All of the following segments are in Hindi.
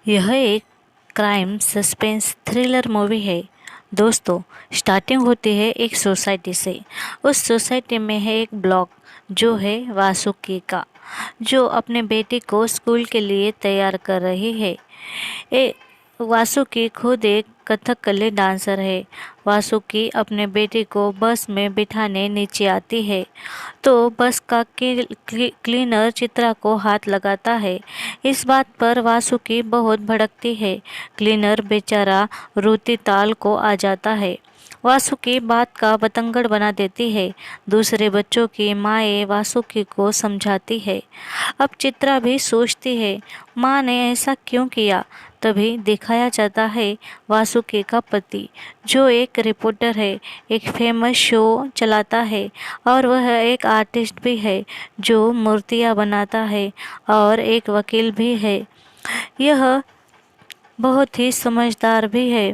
यह एक क्राइम सस्पेंस थ्रिलर मूवी है। दोस्तों, स्टार्टिंग होती है एक सोसाइटी से। उस सोसाइटी में है एक ब्लॉक जो है वासुकी का, जो अपने बेटे को स्कूल के लिए तैयार कर रही है। ए वासुकी खुद एक कथकली डांसर है। वासुकी अपने बेटे को बस में बिठाने नीचे आती है तो बस का क्लीनर चित्रा को हाथ लगाता है। इस बात पर वासुकी बहुत भड़कती है। क्लीनर बेचारा रोती ताल को आ जाता है। वासुकी बात का बतंगड़ बना देती है। दूसरे बच्चों की माएँ वासुकी को समझाती है। अब चित्रा भी सोचती है, माँ ने ऐसा क्यों किया। तभी दिखाया जाता है वासुकी का पति, जो एक रिपोर्टर है, एक फेमस शो चलाता है और वह एक आर्टिस्ट भी है जो मूर्तियाँ बनाता है और एक वकील भी है। यह बहुत ही समझदार भी है।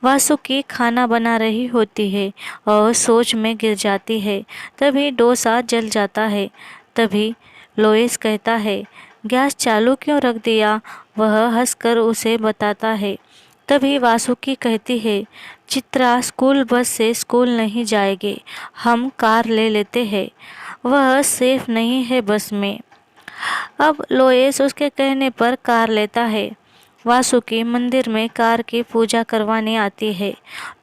वासुकी खाना बना रही होती है और सोच में गिर जाती है। तभी डोसा जल जाता है। तभी लोइस कहता है, गैस चालू क्यों रख दिया। वह हंसकर उसे बताता है। तभी वासुकी कहती है, चित्रा स्कूल बस से स्कूल नहीं जाएगी, हम कार ले लेते हैं, वह सेफ नहीं है बस में। अब लोएस उसके कहने पर कार लेता है। वासुकी मंदिर में कार की पूजा करवाने आती है।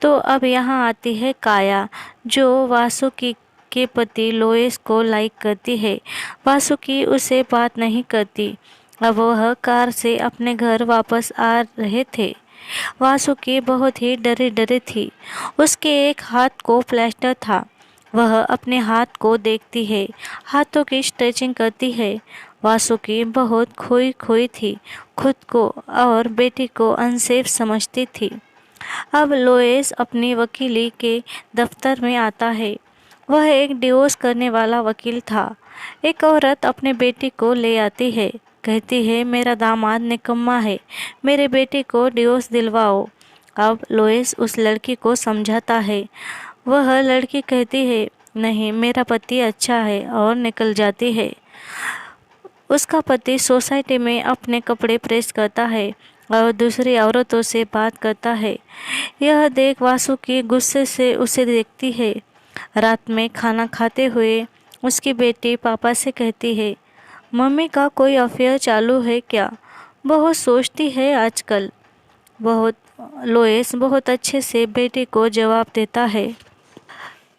तो अब यहाँ आती है काया, जो वासुकी के पति लोएस को लाइक करती है। वासुकी उसे बात नहीं करती। अब वह कार से अपने घर वापस आ रहे थे। वासुकी बहुत ही डरी डरी थी। उसके एक हाथ को प्लास्टर था। वह अपने हाथ को देखती है, हाथों की स्ट्रेचिंग करती है। वासुकी बहुत खोई खोई थी, खुद को और बेटी को अनसेफ समझती थी। अब लोएस अपनी वकीली के दफ्तर में आता है। वह एक डिवोर्स करने वाला वकील था। एक औरत अपने बेटी को ले आती है, कहती है, मेरा दामाद निकम्मा है, मेरे बेटे को डिवोर्स दिलवाओ। अब लोएस उस लड़की को समझाता है। वह लड़की कहती है, नहीं, मेरा पति अच्छा है, और निकल जाती है। उसका पति सोसाइटी में अपने कपड़े प्रेस करता है और दूसरी औरतों से बात करता है। यह देख वासुकी गुस्से से उसे देखती है। रात में खाना खाते हुए उसकी बेटी पापा से कहती है, मम्मी का कोई अफेयर चालू है क्या। बहुत सोचती है आजकल। बहुत लोएस बहुत अच्छे से बेटी को जवाब देता है।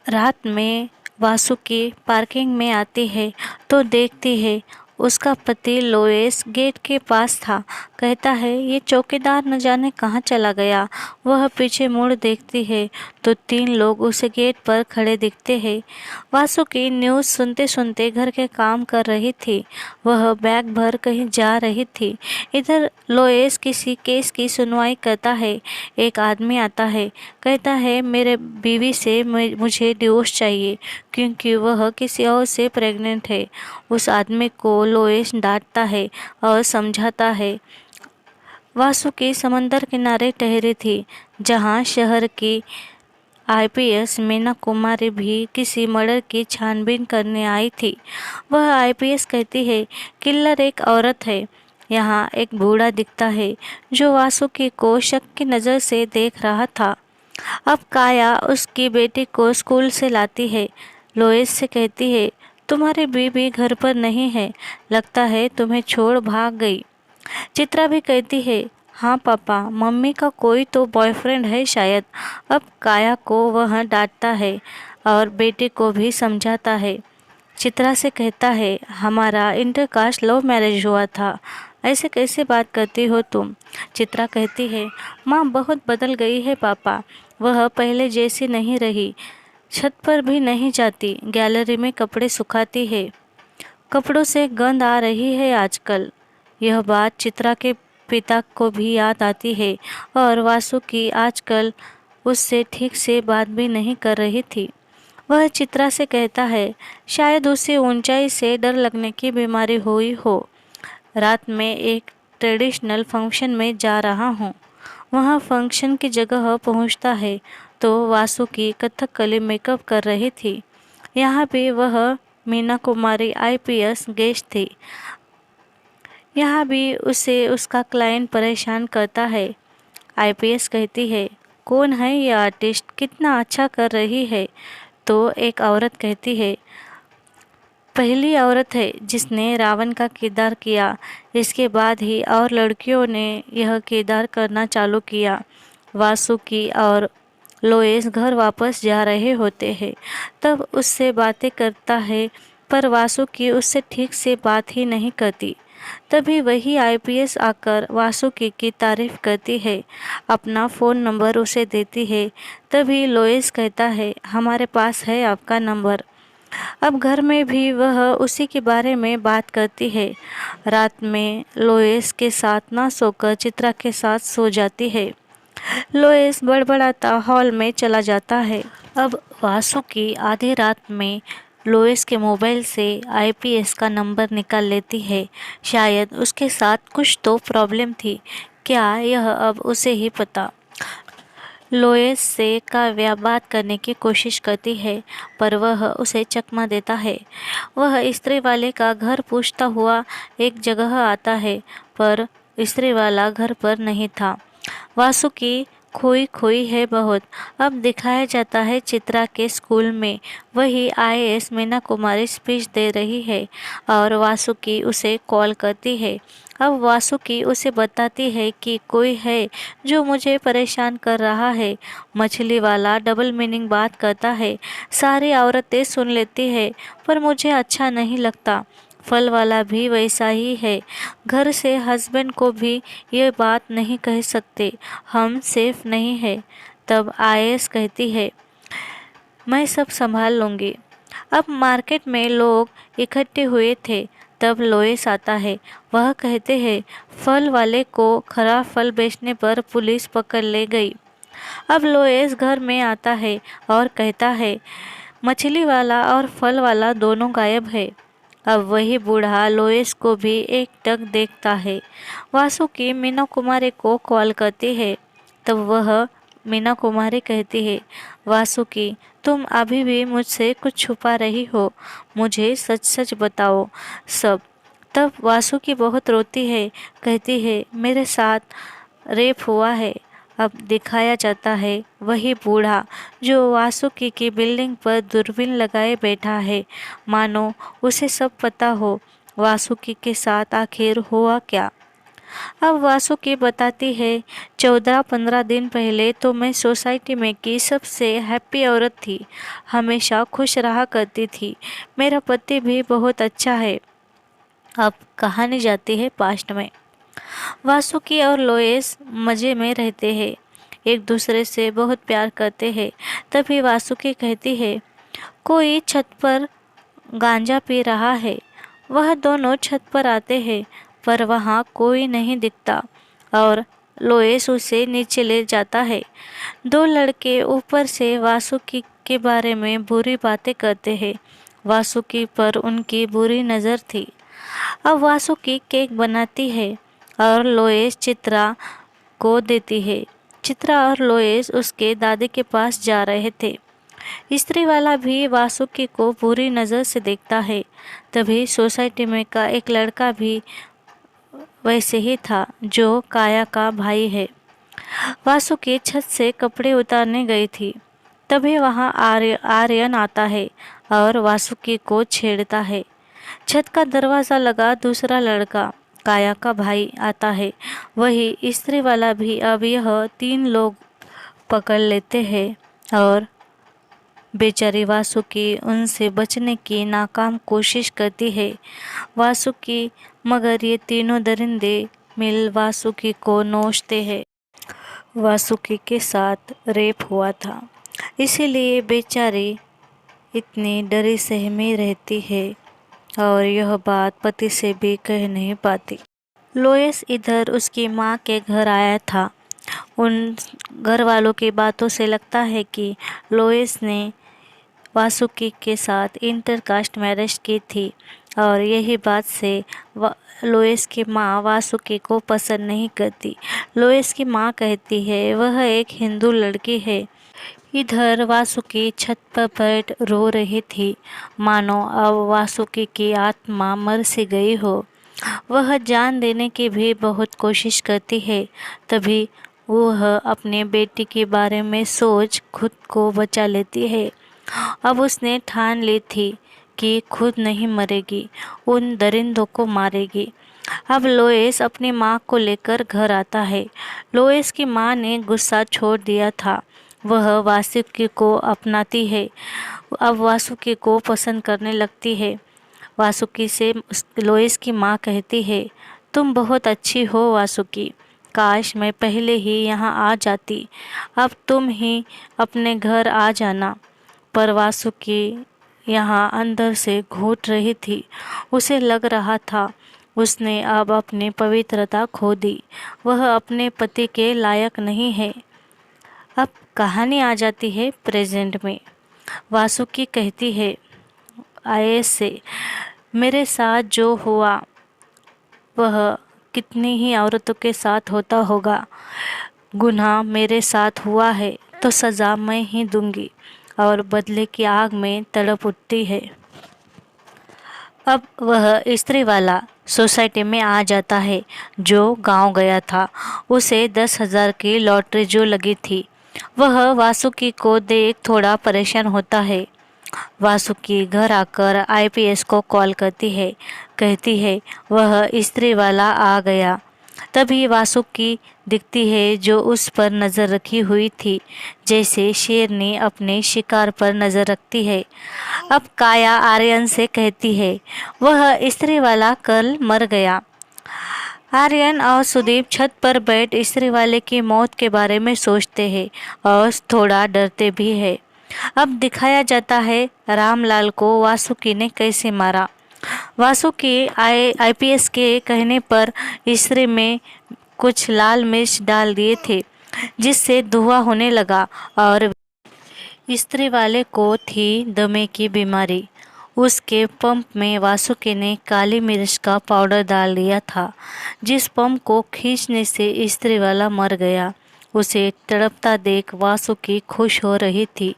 रात में वासुकी पार्किंग में आती है तो देखती है उसका पति लोएस गेट के पास था। कहता है, ये चौकीदार न जाने कहाँ चला गया। वह पीछे मुड़ देखती है तो 3 लोग उसे गेट पर खड़े दिखते हैं। वासुकी न्यूज़ सुनते सुनते घर के काम कर रही थी। वह बैग भर कहीं जा रही थी। इधर लोएस किसी केस की सुनवाई करता है। एक आदमी आता है, कहता है, मेरे बीवी से मुझे डिवोर्स चाहिए क्योंकि वह किसी और से प्रेग्नेंट है। उस आदमी को लोएस डांटता है और समझाता है। वासुकी समंदर किनारे ठहरी थी, जहां शहर की आईपीएस मीना कुमारी भी किसी मर्डर की छानबीन करने आई थी। वह आईपीएस कहती है, किल्लर एक औरत है। यहाँ एक बूढ़ा दिखता है जो वासुकी को शक की नज़र से देख रहा था। अब काया उसकी बेटी को स्कूल से लाती है। लोएस से कहती है, तुम्हारी बीवी घर पर नहीं है, लगता है तुम्हें छोड़ भाग गई। चित्रा भी कहती है, हाँ पापा, मम्मी का कोई तो बॉयफ्रेंड है शायद। अब काया को वह डांटता है और बेटे को भी समझाता है। चित्रा से कहता है, हमारा इंटरकास्ट लव मैरिज हुआ था, ऐसे कैसे बात करती हो तुम। चित्रा कहती है, माँ बहुत बदल गई है पापा, वह पहले जैसी नहीं रही, छत पर भी नहीं जाती, गैलरी में कपड़े सुखाती है, कपड़ों से गंध आ रही है आजकल। यह बात चित्रा के पिता को भी याद आती है और वासुकी आजकल उससे ठीक से बात भी नहीं कर रही थी। वह चित्रा से कहता है, शायद उसे ऊंचाई से डर लगने की बीमारी हुई हो। रात में एक ट्रेडिशनल फंक्शन में जा रहा हूँ। वहाँ फंक्शन की जगह पहुँचता है तो वासुकी कथकली मेकअप कर रही थी। यहाँ भी वह मीना कुमारी आईपीएस गेस्ट थी। यहाँ भी उसे उसका क्लाइंट परेशान करता है। आईपीएस कहती है, कौन है ये आर्टिस्ट, कितना अच्छा कर रही है। तो एक औरत कहती है, पहली औरत है जिसने रावण का किरदार किया। इसके बाद ही और लड़कियों ने यह किरदार करना चालू किया। वासुकी और लोएस घर वापस जा रहे होते हैं, तब उससे बातें करता है, पर वासुकी उससे ठीक से बात ही नहीं करती। तभी वही आईपीएस आकर वासुकी की तारीफ करती है, अपना फ़ोन नंबर उसे देती है। तभी लोएस कहता है, हमारे पास है आपका नंबर। अब घर में भी वह उसी के बारे में बात करती है। रात में लोएस के साथ ना सोकर चित्रा के साथ सो जाती है। लोएस बड़बड़ाता हॉल में चला जाता है। अब वासुकी आधी रात में लोएस के मोबाइल से आईपीएस का नंबर निकाल लेती है। शायद उसके साथ कुछ तो प्रॉब्लम थी, क्या यह अब उसे ही पता। लोएस से काव्या बात करने की कोशिश करती है, पर वह उसे चकमा देता है। वह इस्त्री वाले का घर पूछता हुआ एक जगह आता है, पर इस्त्री वाला घर पर नहीं था। वासुकी खोई खोई है बहुत। अब दिखाया जाता है चित्रा के स्कूल में वही आईएएस मीना कुमारी स्पीच दे रही है और वासुकी उसे कॉल करती है। अब वासुकी उसे बताती है कि कोई है जो मुझे परेशान कर रहा है। मछली वाला डबल मीनिंग बात करता है, सारी औरतें सुन लेती है, पर मुझे अच्छा नहीं लगता। फल वाला भी वैसा ही है, घर से हस्बैंड को भी ये बात नहीं कह सकते, हम सेफ नहीं है। तब आईएएस कहती है, मैं सब संभाल लूँगी। अब मार्केट में लोग इकट्ठे हुए थे, तब लोएस आता है। वह कहते हैं, फल वाले को खराब फल बेचने पर पुलिस पकड़ ले गई। अब लोएस घर में आता है और कहता है, मछली वाला और फल वाला दोनों गायब है। अब वही बूढ़ा लोएस को भी एक टक देखता है। वासुकी मीना कुमारी को कॉल करती है, तब वह मीना कुमारी कहती है, वासुकी तुम अभी भी मुझसे कुछ छुपा रही हो, मुझे सच सच बताओ सब। तब वासुकी बहुत रोती है, कहती है, मेरे साथ रेप हुआ है। अब दिखाया जाता है वही बूढ़ा जो वासुकी की बिल्डिंग पर दूरबीन लगाए बैठा है, मानो उसे सब पता हो वासुकी के साथ आखिर हुआ क्या। अब वासुकी बताती है, 14-15 दिन पहले तो मैं सोसाइटी में की सबसे हैप्पी औरत थी, हमेशा खुश रहा करती थी, मेरा पति भी बहुत अच्छा है। अब कहानी जाती है पास्ट में। वासुकी और लोएस मज़े में रहते हैं, एक दूसरे से बहुत प्यार करते हैं। तभी वासुकी कहती है, कोई छत पर गांजा पी रहा है। वह दोनों छत पर आते हैं, पर वहाँ कोई नहीं दिखता और लोएस उसे नीचे ले जाता है। दो लड़के ऊपर से वासुकी के बारे में बुरी बातें करते हैं। वासुकी पर उनकी बुरी नज़र थी। अब वासुकी केक बनाती है और लोएस चित्रा को देती है। चित्रा और लोएस उसके दादी के पास जा रहे थे। स्त्री वाला भी वासुकी को बुरी नज़र से देखता है। तभी सोसाइटी में का एक लड़का भी वैसे ही था जो काया का भाई है। वासुकी छत से कपड़े उतारने गई थी, तभी वहाँ आर्यन आता है और वासुकी को छेड़ता है। छत का दरवाज़ा लगा दूसरा लड़का काया का भाई आता है, वही स्त्री वाला भी। अब यह 3 लोग पकड़ लेते हैं और बेचारी वासुकी उनसे बचने की नाकाम कोशिश करती है। वासुकी मगर ये तीनों दरिंदे मिल वासुकी को नोचते हैं। वासुकी के साथ रेप हुआ था, इसीलिए बेचारी इतनी डरी सहमी रहती है और यह बात पति से भी कह नहीं पाती। लोएस इधर उसकी माँ के घर आया था। उन घर वालों की बातों से लगता है कि लोएस ने वासुकी के साथ इंटरकास्ट मैरिज की थी और यही बात से लोएस की माँ वासुकी को पसंद नहीं करती। लोएस की माँ कहती है वह एक हिंदू लड़की है। इधर वासुकी छत पर बैठ रो रही थी, मानो अब वासुकी की आत्मा मर सी गई हो। वह जान देने की भी बहुत कोशिश करती है। तभी वह अपने बेटी के बारे में सोच खुद को बचा लेती है। अब उसने ठान ली थी कि खुद नहीं मरेगी, उन दरिंदों को मारेगी। अब लोएस अपनी माँ को लेकर घर आता है। लोएस की माँ ने गुस्सा छोड़ दिया था। वह वासुकी को अपनाती है। अब वासुकी को पसंद करने लगती है। वासुकी से लोएस की माँ कहती है, तुम बहुत अच्छी हो वासुकी, काश मैं पहले ही यहाँ आ जाती। अब तुम ही अपने घर आ जाना। पर वासुकी यहाँ अंदर से घुट रही थी। उसे लग रहा था उसने अब अपनी पवित्रता खो दी। वह अपने पति के लायक नहीं है। अब कहानी आ जाती है प्रेजेंट में। वासुकी कहती है आईएएस से, मेरे साथ जो हुआ वह कितनी ही औरतों के साथ होता होगा। गुनाह मेरे साथ हुआ है तो सज़ा मैं ही दूंगी। और बदले की आग में तड़प उठती है। अब वह स्त्री वाला सोसाइटी में आ जाता है जो गांव गया था। उसे 10,000 की लॉटरी जो लगी थी। वह वासुकी को देख थोड़ा परेशान होता है। वासुकी घर आकर आईपीएस को कॉल करती है। कहती है वह स्त्री वाला आ गया। तभी वासुकी दिखती है जो उस पर नज़र रखी हुई थी, जैसे शेरनी अपने शिकार पर नज़र रखती है। अब काया आर्यन से कहती है वह स्त्री वाला कल मर गया। आर्यन और सुदीप छत पर बैठ स्त्री वाले की मौत के बारे में सोचते हैं और थोड़ा डरते भी हैं। अब दिखाया जाता है रामलाल को वासुकी ने कैसे मारा। वासुकी आईपीएस के कहने पर स्त्री में कुछ लाल मिर्च डाल दिए थे, जिससे धुआं होने लगा और स्त्री वाले को थी दमे की बीमारी। उसके पंप में वासुकी ने काली मिर्च का पाउडर डाल दिया था, जिस पंप को खींचने से स्त्री वाला मर गया। उसे तड़पता देख वासुकी खुश हो रही थी।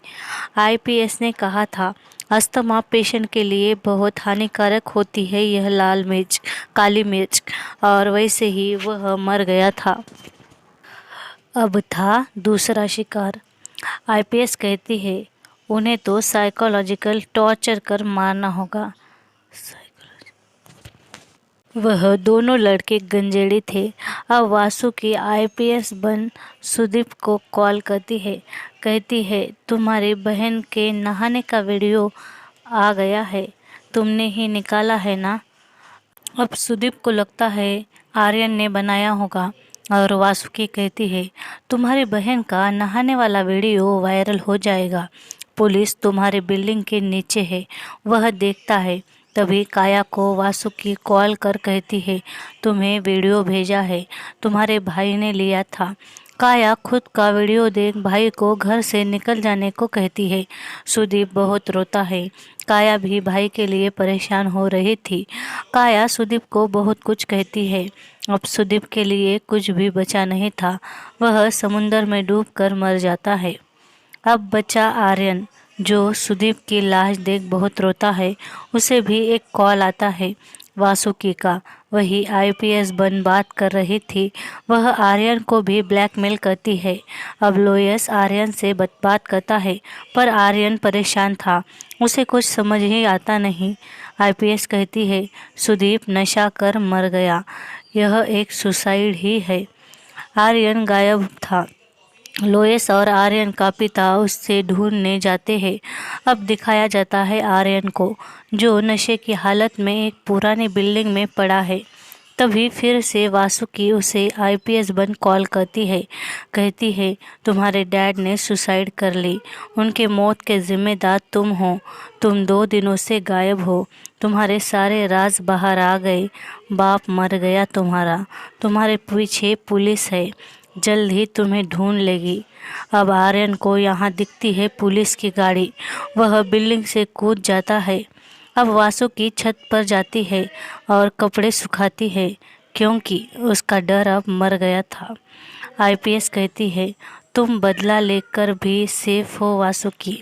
आईपीएस ने कहा था अस्थमा पेशेंट के लिए बहुत हानिकारक होती है यह लाल मिर्च, काली मिर्च, और वैसे ही वह मर गया था। अब था दूसरा शिकार। आईपीएस कहती है उन्हें तो साइकोलॉजिकल टॉर्चर कर मारना होगा। वह दोनों लड़के गंजेड़ी थे। अब वासुकी आईपीएस बन सुदीप को कॉल करती है। कहती है तुम्हारी बहन के नहाने का वीडियो आ गया है, तुमने ही निकाला है ना। अब सुदीप को लगता है आर्यन ने बनाया होगा और वासुकी कहती है तुम्हारी बहन का नहाने वाला वीडियो वायरल हो जाएगा। पुलिस तुम्हारे बिल्डिंग के नीचे है, वह देखता है। तभी काया को वासुकी कॉल कर कहती है तुम्हें वीडियो भेजा है, तुम्हारे भाई ने लिया था। काया खुद का वीडियो देख भाई को घर से निकल जाने को कहती है। सुदीप बहुत रोता है। काया भी भाई के लिए परेशान हो रही थी। काया सुदीप को बहुत कुछ कहती है। अब सुदीप के लिए कुछ भी बचा नहीं था, वह समुंदर में डूबकर मर जाता है। अब बचा आर्यन, जो सुदीप की लाश देख बहुत रोता है। उसे भी एक कॉल आता है वासुकी का। वही आईपीएस बन बात कर रही थी। वह आर्यन को भी ब्लैकमेल करती है। अब लोयस आर्यन से बात करता है, पर आर्यन परेशान था, उसे कुछ समझ ही आता नहीं। आईपीएस कहती है सुदीप नशा कर मर गया, यह एक सुसाइड ही है। आर्यन गायब था। लोयस और आर्यन का पिता उससे ढूंढने जाते हैं। अब दिखाया जाता है आर्यन को, जो नशे की हालत में एक पुरानी बिल्डिंग में पड़ा है। तभी फिर से वासुकी उसे आईपीएस बन कॉल करती है। कहती है तुम्हारे डैड ने सुसाइड कर ली, उनके मौत के जिम्मेदार तुम हो। तुम 2 दिनों से गायब हो, तुम्हारे सारे राज बाहर आ गए। बाप मर गया तुम्हारा, तुम्हारे पीछे पुलिस है, जल्द ही तुम्हें ढूंढ लेगी। अब आर्यन को यहाँ दिखती है पुलिस की गाड़ी। वह बिल्डिंग से कूद जाता है। अब वासुकी छत पर जाती है और कपड़े सुखाती है, क्योंकि उसका डर अब मर गया था। आईपीएस कहती है तुम बदला लेकर भी सेफ हो वासुकी।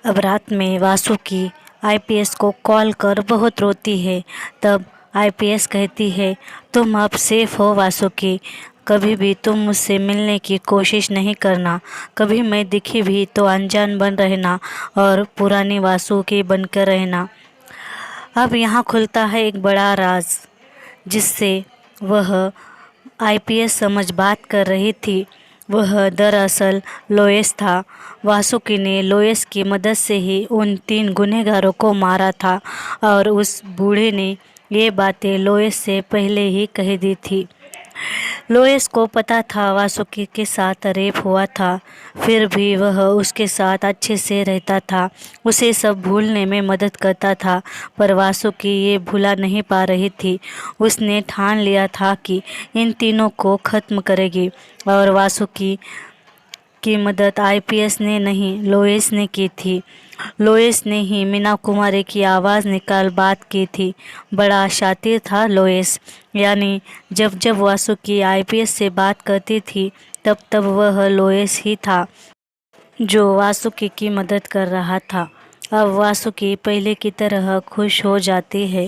अब रात में वासुकी आईपीएस को कॉल कर बहुत रोती है। तब आईपीएस कहती है, तुम अब सेफ हो वासुकी, कभी भी तुम मुझसे मिलने की कोशिश नहीं करना, कभी मैं दिखी भी तो अनजान बन रहना और पुरानी वासुकी बनकर रहना। अब यहाँ खुलता है एक बड़ा राज जिससे वह आईपीएस समझ बात कर रही थी। वह दरअसल लोएस था। वासुकी ने लोएस की मदद से ही उन 3 गुनहगारों को मारा था और उस बूढ़े ने ये बातें लोएस से पहले ही कह दी थी। लोएस को पता था वासुकी के साथ रेप हुआ था, फिर भी वह उसके साथ अच्छे से रहता था, उसे सब भूलने में मदद करता था। पर वासुकी ये भुला नहीं पा रही थी। उसने ठान लिया था कि इन तीनों को ख़त्म करेगी और वासुकी की मदद आईपीएस ने नहीं, लोएस ने की थी। लोएस ने ही मीना कुमारी की आवाज़ निकाल बात की थी। बड़ा शातिर था लोएस, यानी जब जब वासुकी आईपीएस से बात करती थी तब तब वह लोएस ही था जो वासुकी की मदद कर रहा था। अब वासुकी पहले की तरह खुश हो जाती है।